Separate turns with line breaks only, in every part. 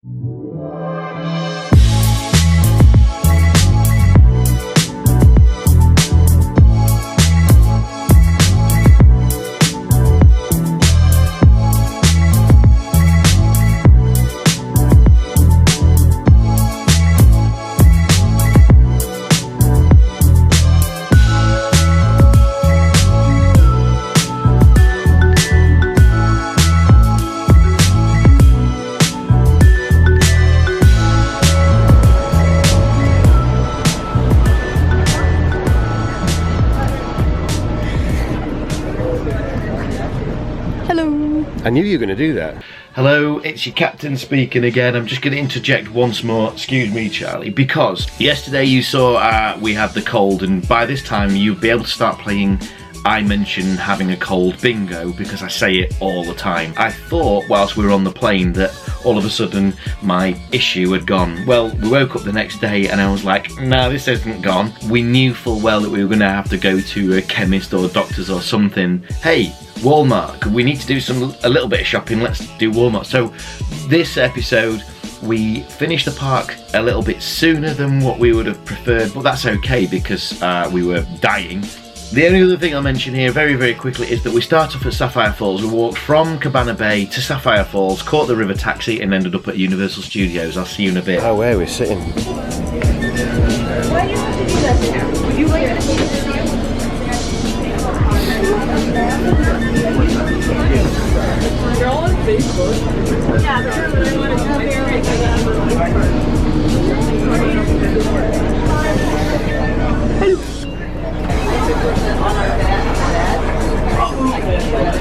I knew you were going to do that. Hello, it's your captain speaking again. I'm just going to interject once more, excuse me Charlie, because yesterday you saw we had the cold, and by this time you'll be able to start playing I mention having a cold bingo, because I say it all the time. I thought whilst we were on the plane that all of a sudden my issue had gone. Well, we woke up the next day and I was like, no, this isn't gone. We knew full well that we were going to have to go to a chemist or doctors or something. Hey, Walmart, we need to do a little bit of shopping, let's do Walmart. So this episode we finished the park a little bit sooner than what we would have preferred, but that's okay because we were dying. The only other thing I'll mention here very, very quickly is that we started off at Sapphire Falls. We walked from Cabana Bay to Sapphire Falls, caught the river taxi and ended up at Universal Studios. I'll see you in a bit.
Oh, where we're sitting.
Why do you have to do that? Would you like to see it? You're all on Facebook. Yeah, but I really want to come here right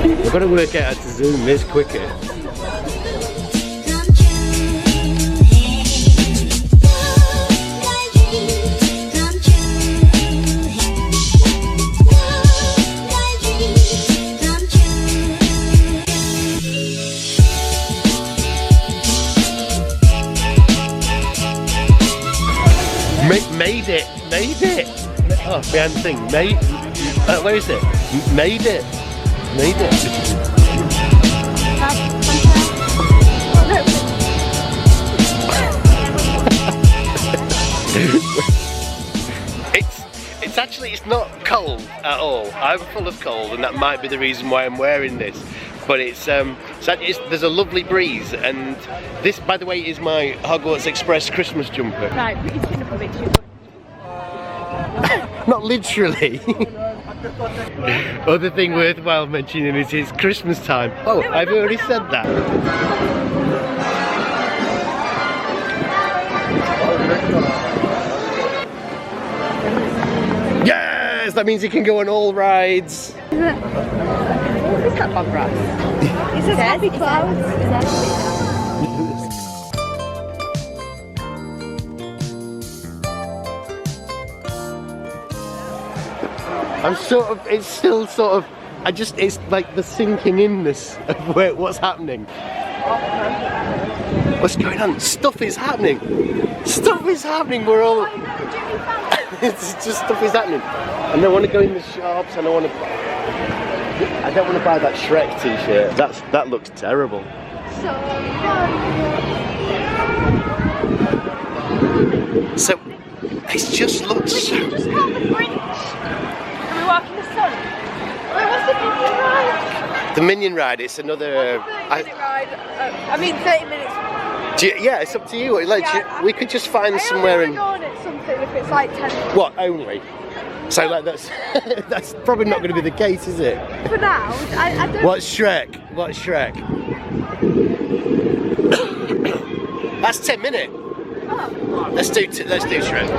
We've got to work out how to zoom this quicker. Made it! Oh, behind the thing, where is it? Made it! It's not cold at all. I'm full of cold, and that might be the reason why I'm wearing this. But there's a lovely breeze, and this, by the way, is my Hogwarts Express Christmas jumper.
Right, but it's been up a bit too.
Not literally. Other thing worthwhile mentioning is it's Christmas time. Oh, I've already said that. Yes, that means you can go on all rides.
Is that Bob Ross? It says Happy Clouds.
It's still sort of, it's like the sinking inness of what's happening. What's going on? Stuff is happening! We're all... it's just stuff is happening. And I want to go in the shops, and I don't want to buy that Shrek t-shirt. That looks terrible. So, it just looks so...
Just called the Grinch. And we walk in the sun. Where was the Minion ride?
The Minion ride, it's another...
30-minute ride. I mean 30 minutes.
Yeah, it's up to you. Like, we could just find somewhere and...
I only want to go on at something if it's like 10 minutes.
What, only? So like that's probably not going to be the case, is it?
For now, I don't...
What's Shrek? That's 10 minutes. Oh. Let's do Shrek.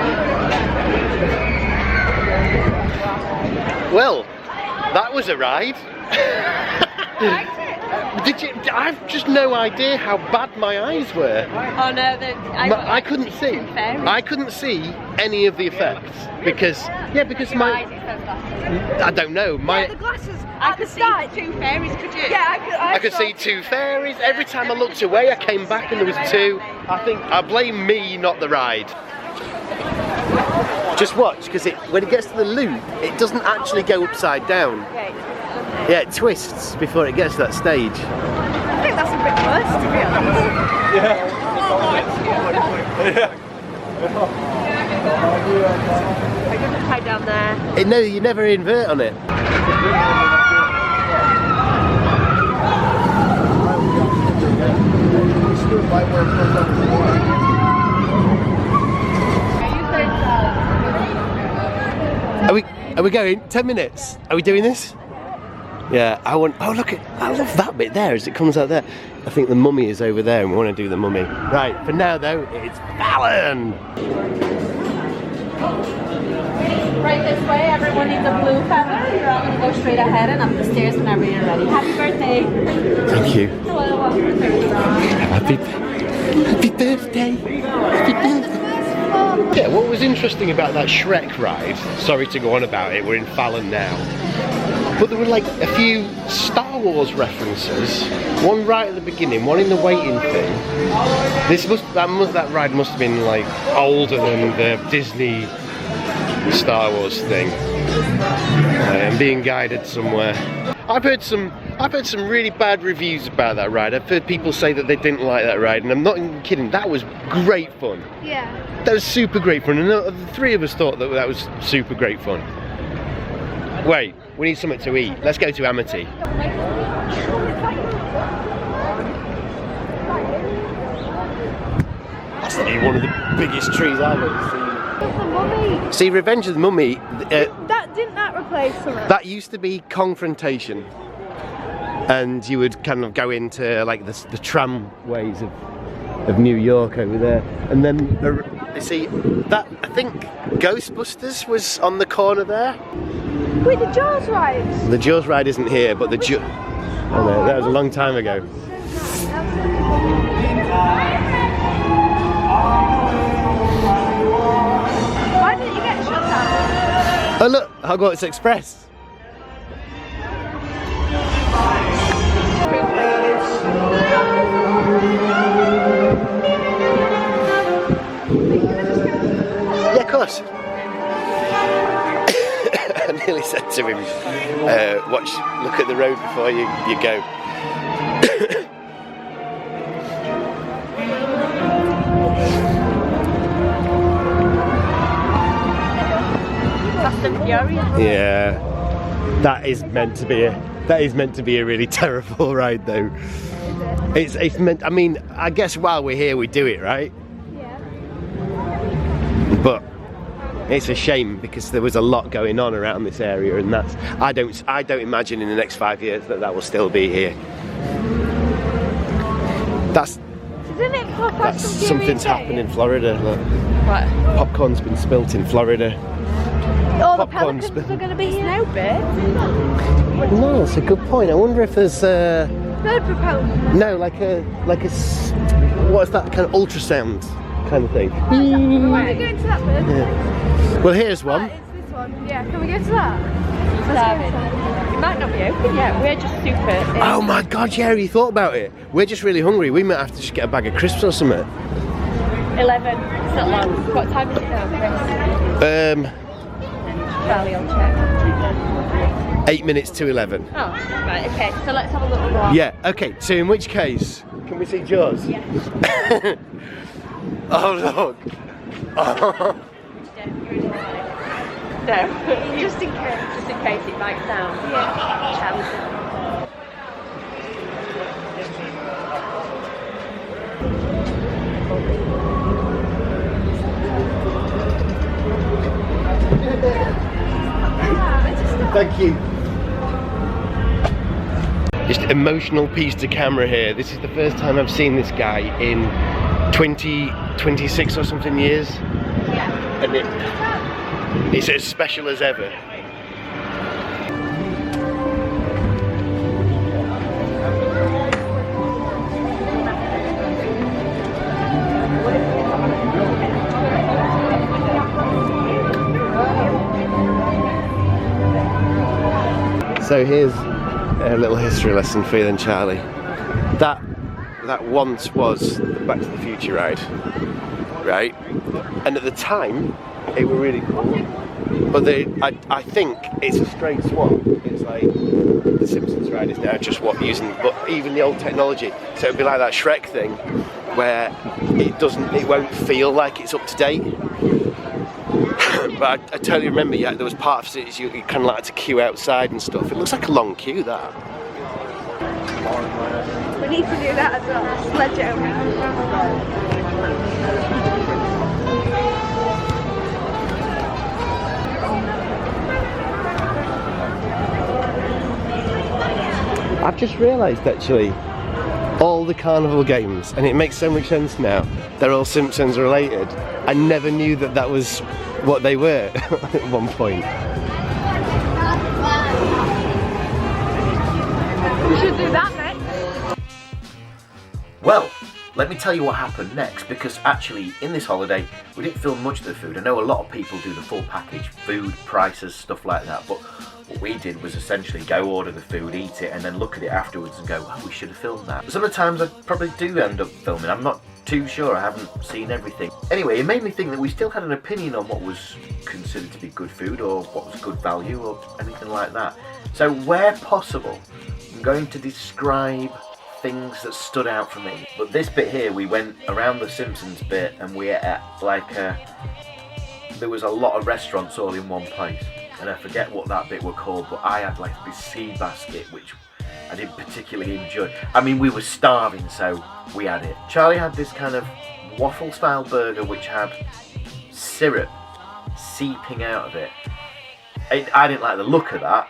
Well, that was a ride. Did you? I've just no idea how bad my eyes were.
Oh no,
I couldn't see. I couldn't see any of the effects because my. I don't know.
The glasses. I could see 2 fairies. Could you? Yeah,
I could see 2 fairies. Every time I looked away, I came back and there was 2. I blame me, not the ride. Just watch, because when it gets to the loop, it doesn't actually go upside down. Yeah, it twists before it gets to that stage.
I think that's a bit worse, to be honest. I'm going to try down there.
No, you never invert on it. Are we going? 10 minutes? Are we doing this? Yeah, I want. Oh, look at. I love that bit there as it comes out there. I think the mummy is over there, and we want to do the mummy. Right, for now though, it's Fallon.
Right this way, everyone needs a blue feather. You're all going to go straight ahead and up the stairs whenever you're ready. Happy birthday.
Thank you.
Hello, welcome to
Happy birthday. Happy birthday. Yeah, what was interesting about that Shrek ride, sorry to go on about it, we're in Fallon now, but there were like a few Star Wars references, one right at the beginning, one in the waiting thing. That ride must have been like older than the Disney Star Wars thing. I'm being guided somewhere. I've heard some really bad reviews about that ride. I've heard people say that they didn't like that ride, and I'm not even kidding. That was great fun.
Yeah.
That was super great fun, and the three of us thought that that was super great fun. Wait, we need something to eat. Let's go to Amity. That's one of the biggest trees I've ever seen.
The mummy.
See, Revenge of the Mummy.
Didn't that replace something?
That used to be Confrontation, and you would kind of go into like the tramways of New York over there, and then you see that I think Ghostbusters was on the corner there.
Wait, the Jaws ride.
The Jaws ride isn't here, but the oh no, that was a long time ago.
Why didn't you get shut down?
Oh look, Hogwarts Express. Yeah, of course. I nearly said to him, look at the road before you go.
Fast and Furious.
Yeah, that is meant to be a really terrible ride though. It's meant. I mean, I guess while we're here we do it, right?
Yeah.
But it's a shame because there was a lot going on around this area, and I don't imagine in the next 5 years that will still be here.
Isn't it for Fast and Furious?
Something's happened in Florida. Look.
What?
Popcorn's been spilt in Florida.
All the
Popcorn's
pelicans are going to be snowbirds.
No, it's a good point. I wonder if there's
Bird propellers.
no, like a what's that kind of ultrasound kind of thing?
Can we go into that bird?
Yeah. Well, here's one.
It's this one. Yeah, can we go to that? It might not be open yet. We're just super.
Oh my God, yeah, you thought about it. We're just really hungry. We might have to just get a bag of crisps or something.
11. It's not long. What time is it now, Chris? Charlie, I'll check.
8 minutes to 11.
Oh, right, okay. So let's have a little walk.
Yeah, okay, so in which case, can we see Jaws?
Yeah.
Oh, look. Oh.
No, just in case. Just in case it bites down. Yeah. Charlie.
Thank you. Just emotional piece to camera here. This is the first time I've seen this guy in 26 or something years.
Yeah.
And it's as special as ever. So here's a little history lesson for you then, Charlie. That once was the Back to the Future ride, right? And at the time, it were really cool. But I think it's a straight swap. It's like the Simpsons ride is now just what using, but even the old technology. So it'd be like that Shrek thing, where it won't feel like it's up to date. But I totally remember, yeah, there was part of it you kind of like had to queue outside and stuff. It looks like a long queue, that.
We need to do that as well. Sledge it over.
I've just realised actually, all the carnival games, and it makes so much sense now, they're all Simpsons related. I never knew that that was what they were at one point.
We should do that next.
Well, let me tell you what happened next, because actually in this holiday we didn't film much of the food. I know a lot of people do the full package, food, prices, stuff like that, but what we did was essentially go order the food, eat it, and then look at it afterwards and go, oh, we should have filmed that. Some of the times I probably do end up filming, I'm not too sure, I haven't seen everything. Anyway, it made me think that we still had an opinion on what was considered to be good food or what was good value or anything like that. So where possible, I'm going to describe things that stood out for me. But this bit here, we went around the Simpsons bit and we ate at like there was a lot of restaurants all in one place. And I forget what that bit were called, but I had like this sea basket, which I didn't particularly enjoy. I mean, we were starving, so we had it. Charlie had this kind of waffle style burger which had syrup seeping out of it. I didn't like the look of that,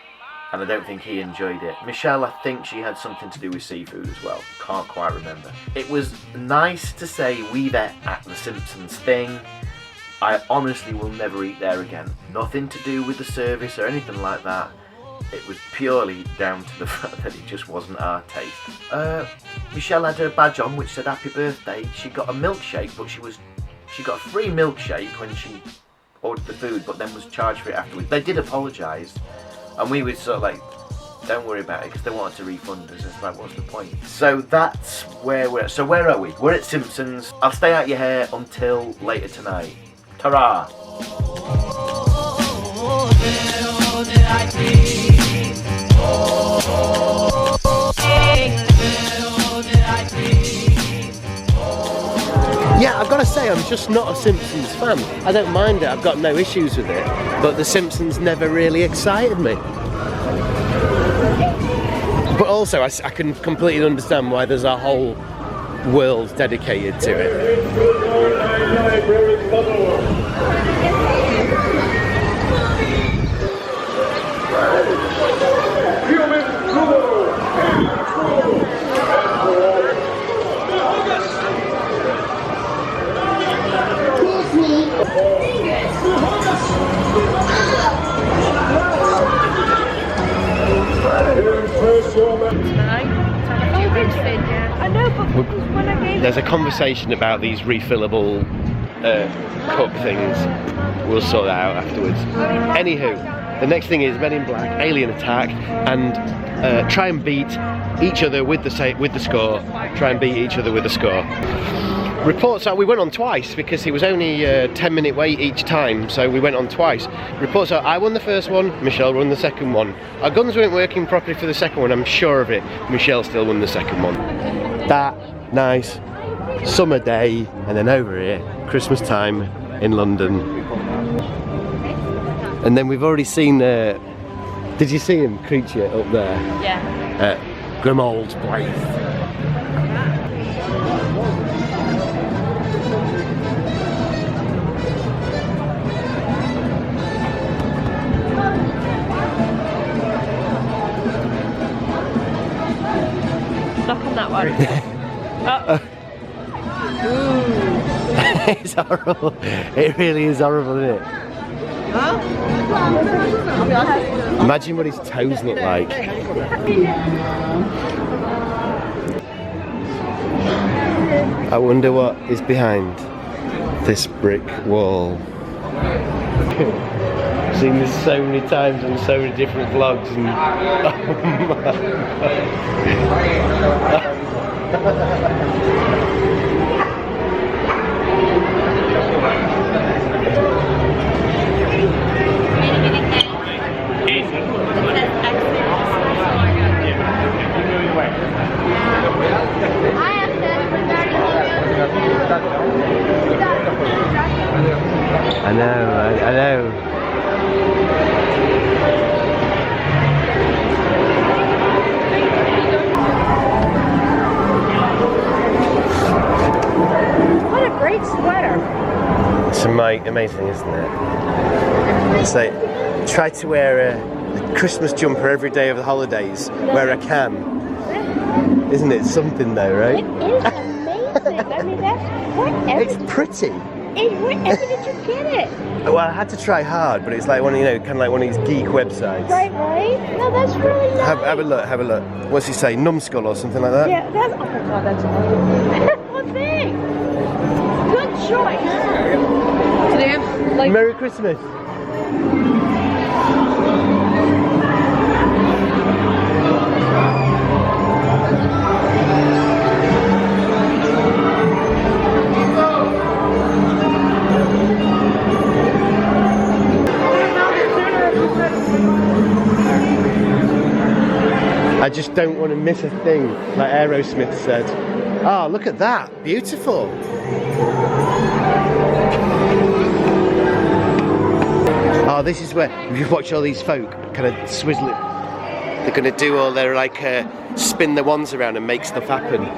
and I don't think he enjoyed it. Michelle, I think she had something to do with seafood as well. Can't quite remember. It was nice to say we've ate at the Simpsons thing. I honestly will never eat there again. Nothing to do with the service or anything like that. It was purely down to the fact that it just wasn't our taste. Michelle had her badge on which said happy birthday. She got a milkshake, but she got a free milkshake when she ordered the food, but then was charged for it afterwards. They did apologise, and we were sort of like, don't worry about it, because they wanted to refund us. It's like, what's the point? So that's where we're at. So where are we? We're at Simpsons. I'll stay out your hair until later tonight. Ta-ra!
Yeah, I've got to say, I'm just not a Simpsons fan. I don't mind it, I've got no issues with it, but the Simpsons never really excited me. But also, I can completely understand why there's a whole world dedicated to it. There's a conversation about these refillable cup things. We'll sort that out afterwards. Anywho, the next thing is Men in Black, Alien Attack, and try and beat each other with the score. Try and beat each other with the score. Reports are we went on twice because it was only a 10-minute wait each time, so we went on twice. Reports are I won the first one, Michelle won the second one. Our guns weren't working properly for the second one, I'm sure of it. Michelle still won the second one. That nice summer day, and then over here, Christmas time in London. And then we've already seen, did you see him, Creature, up there?
Yeah.
At Grimald's place.
Knock on that one. Oh.
It's horrible. It really is horrible, isn't it? Imagine what his toes look like. I wonder what is behind this brick wall. I've seen this so many times on so many different vlogs and I know.
What a great sweater.
It's amazing, isn't it? It's like, try to wear a Christmas jumper every day of the holidays where I can. Isn't it something though, right?
It is amazing. I mean, that's whatever.
It's pretty.
Wherever did you get it?
Well, I had to try hard, but it's like one of, kind of like one of these geek websites.
Right. No, that's really nice.
Have a look. What's he say? Numbskull or something like that?
Yeah, that's, oh my god, that's awesome. Well, thanks. Good choice. Do they have, like...
Merry Christmas. I just don't want to miss a thing, like Aerosmith said. Oh, look at that. Beautiful. Oh, this is where you watch all these folk kind of swizzling. They're going to do all their, like, spin the wands around and make stuff happen.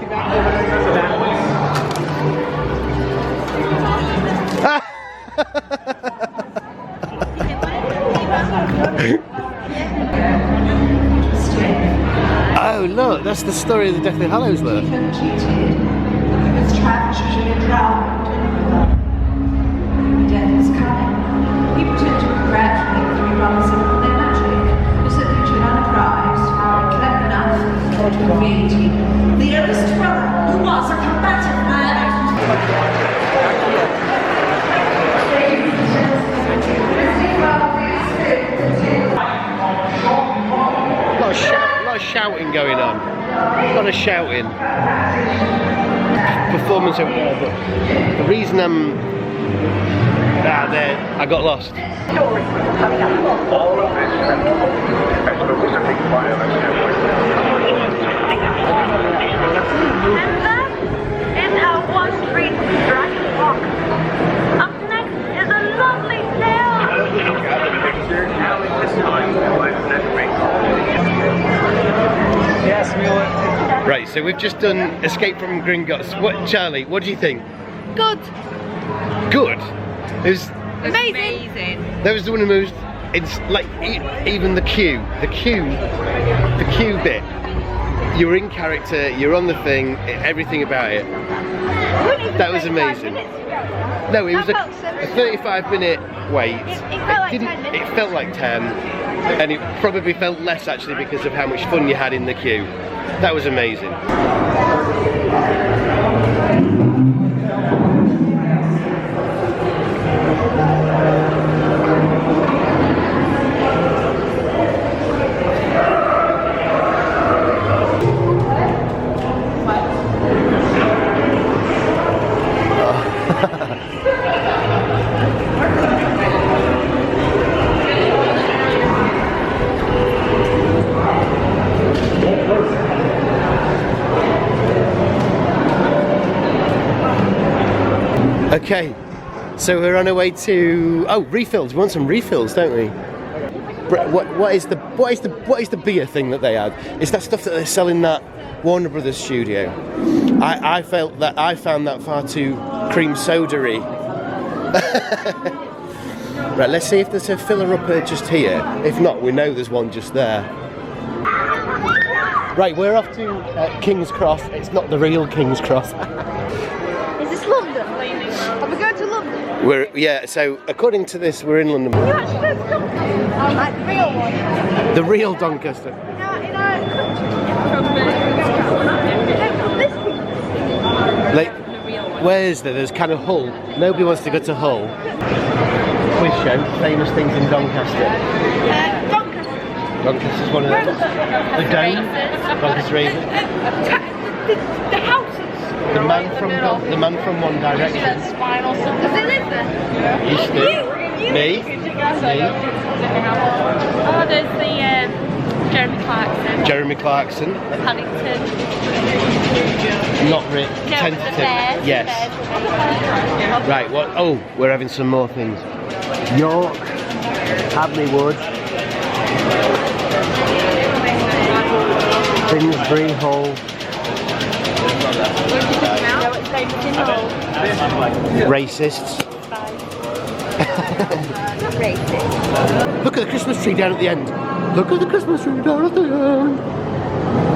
Oh look, that's the story of the Deathly Hallows, look.
Death is coming. People tend to congratulate the three brothers on their magic, as if they should unsurprised how clever enough to create the eldest brother, who was a combative man.
A lot of shouting going on. A lot of shouting. Performance over there, but the reason I'm there, I got lost.
All of this extra-specific bioelectric
And that is our Wall Street Jurassic Park. Up next is a lovely tale.
Right, so we've just done Escape from Gringotts. What, Charlie, what do you think?
Good.
Good? It was
Amazing.
That was the one who moved. It's like even the queue bit. You're in character. You're on the thing. Everything about it. That was amazing. No, it was a 35-minute wait.
It felt like 10 minutes.
It felt like 10, and it probably felt less actually because of how much fun you had in the queue. That was amazing. Okay, so we're on our way to refills. We want some refills, don't we? What is the beer thing that they had? It's that stuff that they sell in that Warner Brothers studio. I felt that I found that far too cream soda-y. Right, let's see if there's a filler up just here. If not, we know there's one just there. Right, we're off to King's Cross. It's not the real King's Cross.
Is this London? Are we going to London?
So according to this, we're in London.
You actually go to Doncaster? Like the real one?
The real Doncaster.
In our country.
Like, where is there? There's kind of Hull. Nobody wants to go to Hull. Quiz show, famous things in Doncaster.
Doncaster.
Doncaster's one of them. The Dome. Doncaster Raven.
The houses.
The man from One Direction.
Spinal something. Does he live there?
Used to. Me.
Oh, there's the Jeremy Clarkson.
Paddington.
Paddington.
Not tentative. Yes. Right, what? Oh, we're having some more things. York, Hadley Wood, Finsbury Hall, racists. Look at the Christmas tree down at the end. Look at the Christmas tree down at the end.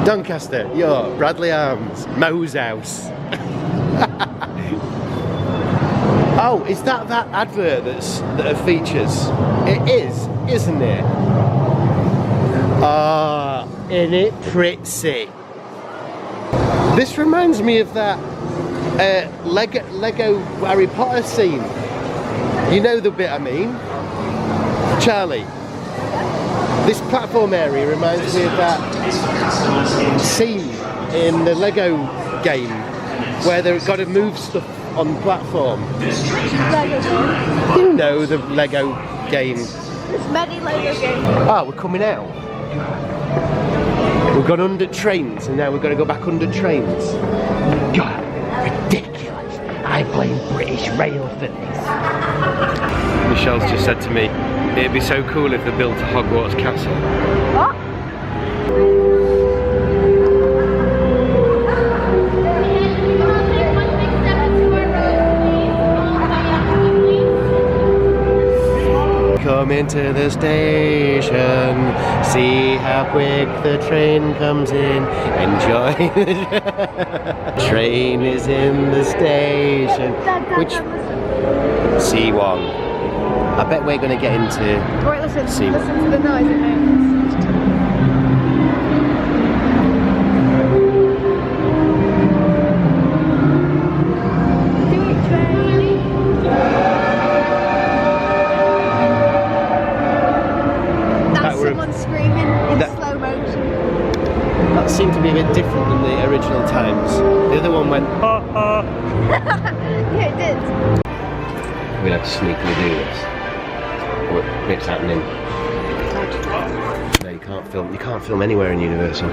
Doncaster, York, Bradley Arms, Moe's House. Oh, is that advert that features? It is, isn't it? Ah, isn't it pretty? This reminds me of that Lego Harry Potter scene. You know the bit I mean? Charlie, this platform area reminds me of that scene in the Lego game where they've got to move stuff on the platform. You know the Lego game.
There's many Lego games.
Ah, we're coming out. We've gone under trains and now we're going to go back under trains. God, ridiculous. I blame British Rail for this.
Michelle's just said to me, it'd be so cool if they built a Hogwarts castle.
What?
Come into the station, see how quick the train comes in, enjoy the train is in the station. Which? C1. I bet we're going to get into
Right, listen
C1.
Listen to the noise it makes. Someone screaming in slow motion.
That seemed to be a bit different than the original times. The other one went,
Yeah, it did.
we'll have to sneakily do this. What bit's happening? No, you can't film. You can't film anywhere in Universal.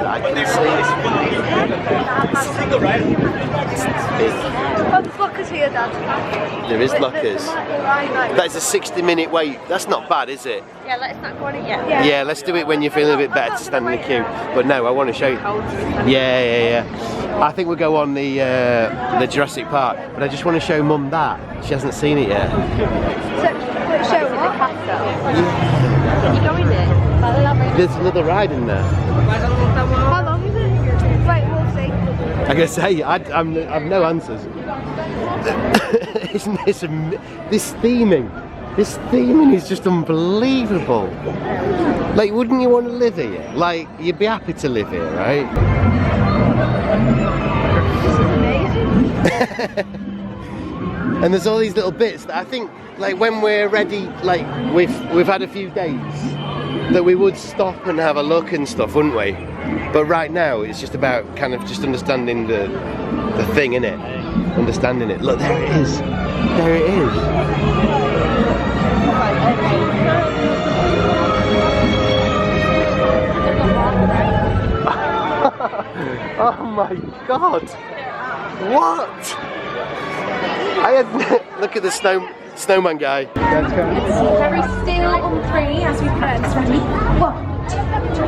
I can
Oh, there's lockers here, Dad.
see there is lockers. That is a 60-minute wait. That's not bad, is it?
Yeah, let's not go on it yet.
Yeah, let's do it when you're feeling a bit better to stand in the queue. But no, I want to show you. Yeah. I think we'll go on the Jurassic Park. But I just want to show Mum that. She hasn't seen it yet.
Show what? You going there?
There's another ride in there.
How long is it? Right, we'll see.
I gotta say, I've no answers. Isn't this this theming? This theming is just unbelievable. Like, wouldn't you want to live here? Like, you'd be happy to live here, right? And there's all these little bits that I think, like, when we're ready, like we've had a few days, that we would stop and have a look and stuff, wouldn't we? But right now, it's just about kind of just understanding the thing, innit? Understanding it. Look, there it is. There it is. Oh my God! What? I had look at the snowman guy.
It's very still on 3 as we prepare this ready. 1, 2, 3.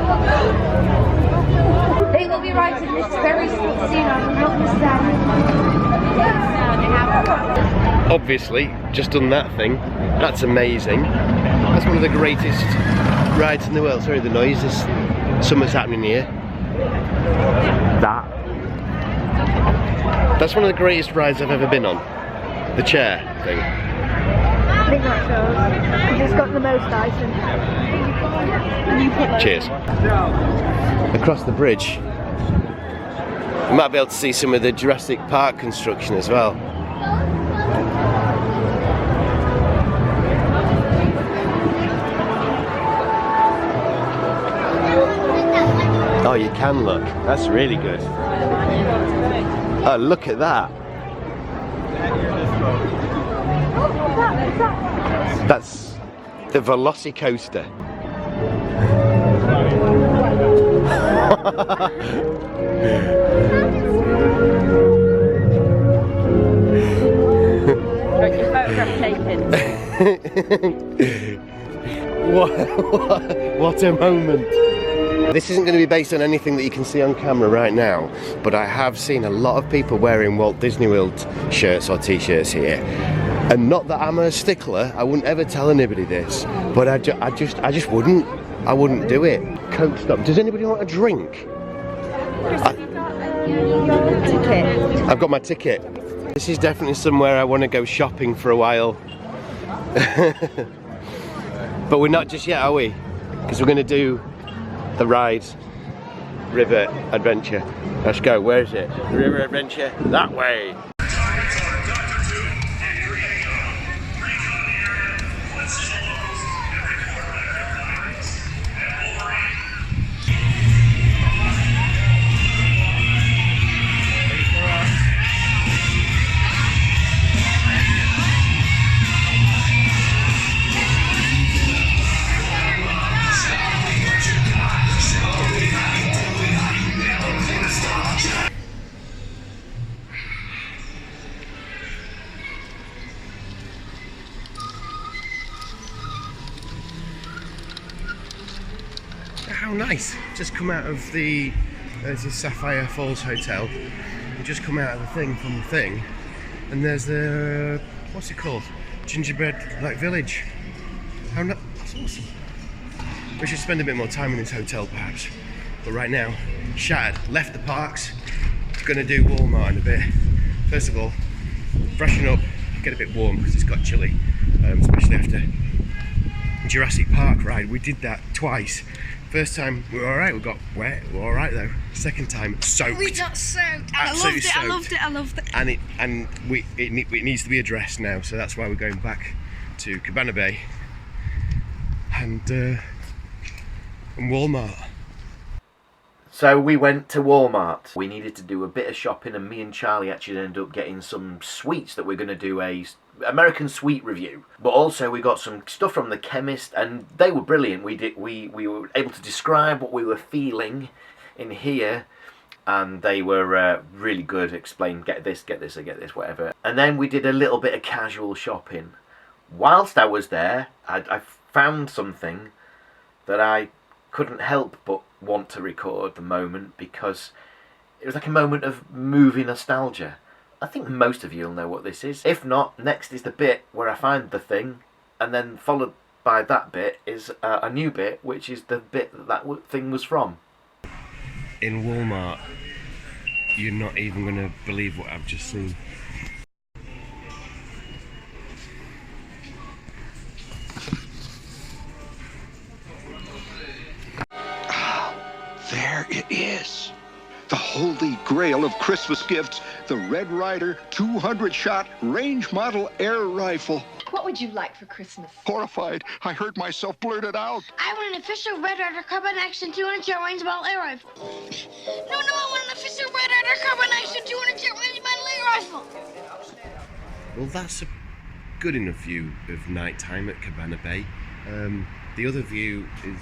They will be writing this very soon. I will not miss that.
Obviously, just done that thing. That's amazing. That's one of the greatest rides in the world. Sorry, the noise is. Something's happening here. That's one of the greatest rides I've ever been on. The chair thing.
I think that shows. Because it's got the most ice in it.
Cheers. Across the bridge, you might be able to see some of the Jurassic Park construction as well. Oh, you can look. That's really good. Oh, look at that. The Velocicoaster.
Got your photograph taken.
What a moment. This isn't going to be based on anything that you can see on camera right now, but I have seen a lot of people wearing Walt Disney World shirts or t-shirts here. And not that I'm a stickler, I wouldn't ever tell anybody this, but I just wouldn't. I wouldn't do it. Coke stop. Does anybody want a drink?
Ticket.
I've got my ticket. This is definitely somewhere I want to go shopping for a while. But we're not just yet, are we? Because we're going to do the ride, River Adventure. Let's go. Where is it? River Adventure. That way. How nice! Just come out of the there's this Sapphire Falls Hotel. We just come out of the thing from the thing, and there's the what's it called? Gingerbread like village. How that's awesome. We should spend a bit more time in this hotel perhaps. But right now, shattered. Left the parks. Gonna do Walmart in a bit. First of all, freshen up, get a bit warm because it's got chilly, especially after Jurassic Park ride. We did that twice. First time we were alright, we got wet, we were alright though. Second time, soaked.
We got soaked.
Absolutely soaked.
I loved it.
And it needs to be addressed now, so that's why we're going back to Cabana Bay and Walmart.
So we went to Walmart. We needed to do a bit of shopping, and me and Charlie actually ended up getting some sweets that we're going to do a American sweet review. But also we got some stuff from the chemist, and they were brilliant. We were able to describe what we were feeling in here, and they were really good. Explain, get this, or get this, whatever. And then we did a little bit of casual shopping. Whilst I was there, I found something that I couldn't help but want to record the moment, because it was like a moment of movie nostalgia. I think most of you will know what this is. If not, next is the bit where I find the thing, and then followed by that bit is a new bit, which is the bit that thing was from.
In Walmart, you're not even going to believe what I've just seen.
There it is. The holy grail of Christmas gifts, the Red Ryder 200-shot range model air rifle.
What would you like for Christmas?
Horrified, I heard myself blurt it out.
I want an official Red Ryder Carbine Action 200-shot range model air rifle. No, I want an official Red Ryder Carbine Action 200-shot range model air rifle.
Well, that's a good enough view of nighttime at Cabana Bay. The other view is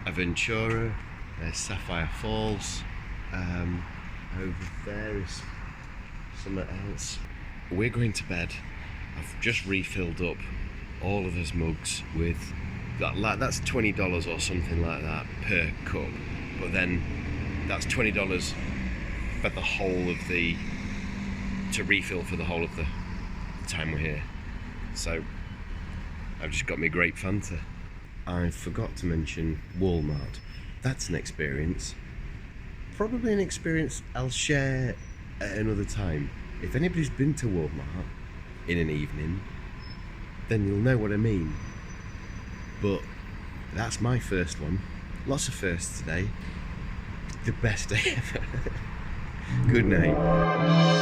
Aventura, there's Sapphire Falls. Over there is somewhere else. We're going to bed. I've just refilled up all of those mugs with that's $20 or something like that per cup. But then that's $20 for the whole of to refill for the whole of the time we're here. So I've just got me grape Fanta. I forgot to mention Walmart. That's an experience. Probably an experience I'll share at another time. If anybody's been to Walmart in an evening, then you'll know what I mean. But that's my first one. Lots of firsts today. The best day ever. Good night.